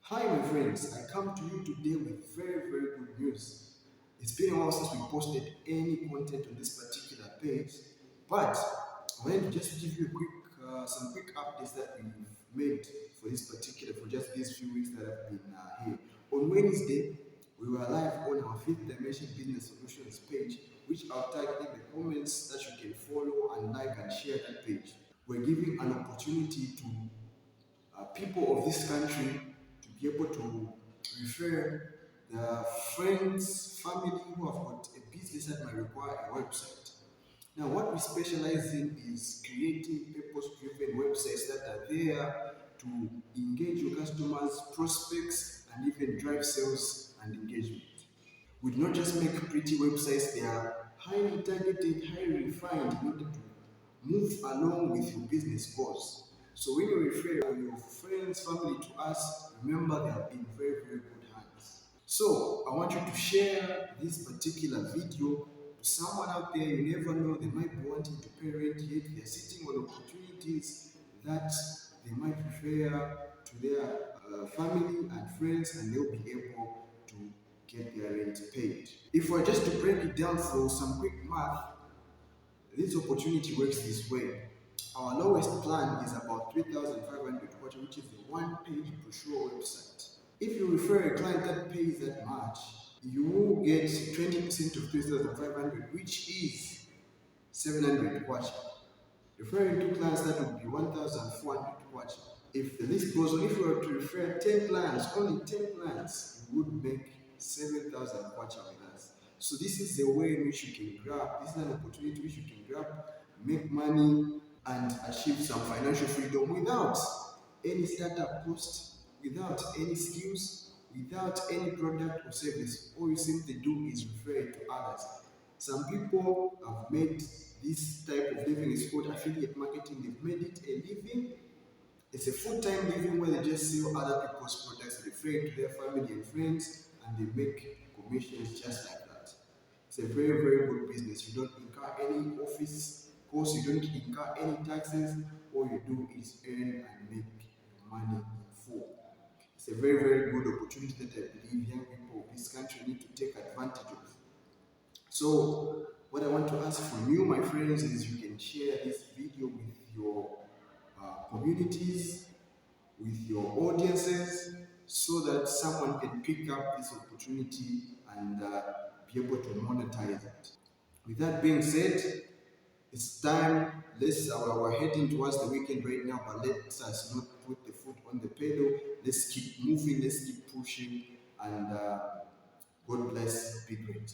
Hi, my friends. I come to you today with very good news. It's been a while since we posted any content on this particular page, but I wanted to just give you some quick updates that we've made for this particular, for just these few weeks that have been here. On Wednesday, we were live on our Fifth Dimension Business Solutions page, which I'll tag in the comments that you can follow and like and share that page. We're giving an opportunity to people of this country to be able to refer their friends, family who have got a business that might require a website. Now, what we specialize in is creating purpose-driven websites that are there to engage your customers, prospects, and even drive sales and engagement. We do not just make pretty websites, they are highly targeted, highly refined in order to move along with your business goals. So when you refer your friends, family to us, remember they are in very good hands. So I want you to share this particular video to someone out there. You never know, they might be wanting to parent, yet they're sitting on opportunities that they might refer to their family and friends, and they'll be able to get their rent paid. If we're just to break it down for some quick math, this opportunity works this way. Our lowest plan is about 3,500 kwacha, which is the one-page brochure website. If you refer a client that pays that much, you will get 20% of 3,500, which is 700 kwacha. Referring two clients, that would be 1,400 kwacha. If the list goes on, if you were to refer 10 clients, only 10 clients, you would make 7,000 kwacha with us. So this is the way in which you can grab, this is an opportunity which you can grab, make money, and achieve some financial freedom without any startup cost, without any skills, without any product or service. All you simply do is refer it to others. Some people have made this type of living, it's called affiliate marketing. They've made it a living. It's a full-time living where they just sell other people's products, refer to their family and friends, and they make commissions just like that. It's a very good business. You don't incur any office costs, you don't incur any taxes. All you do is earn and make money in full. It's a very good opportunity that I believe young people of this country need to take advantage of. So, what I want to ask from you, my friends, is you can share this video with your communities, with your audiences, so that someone can pick up this opportunity and be able to monetize it. With that being said, it's time. We're heading towards the weekend right now, but let us not put the foot on the pedal. Let's keep moving, let's keep pushing, and God bless. Be great.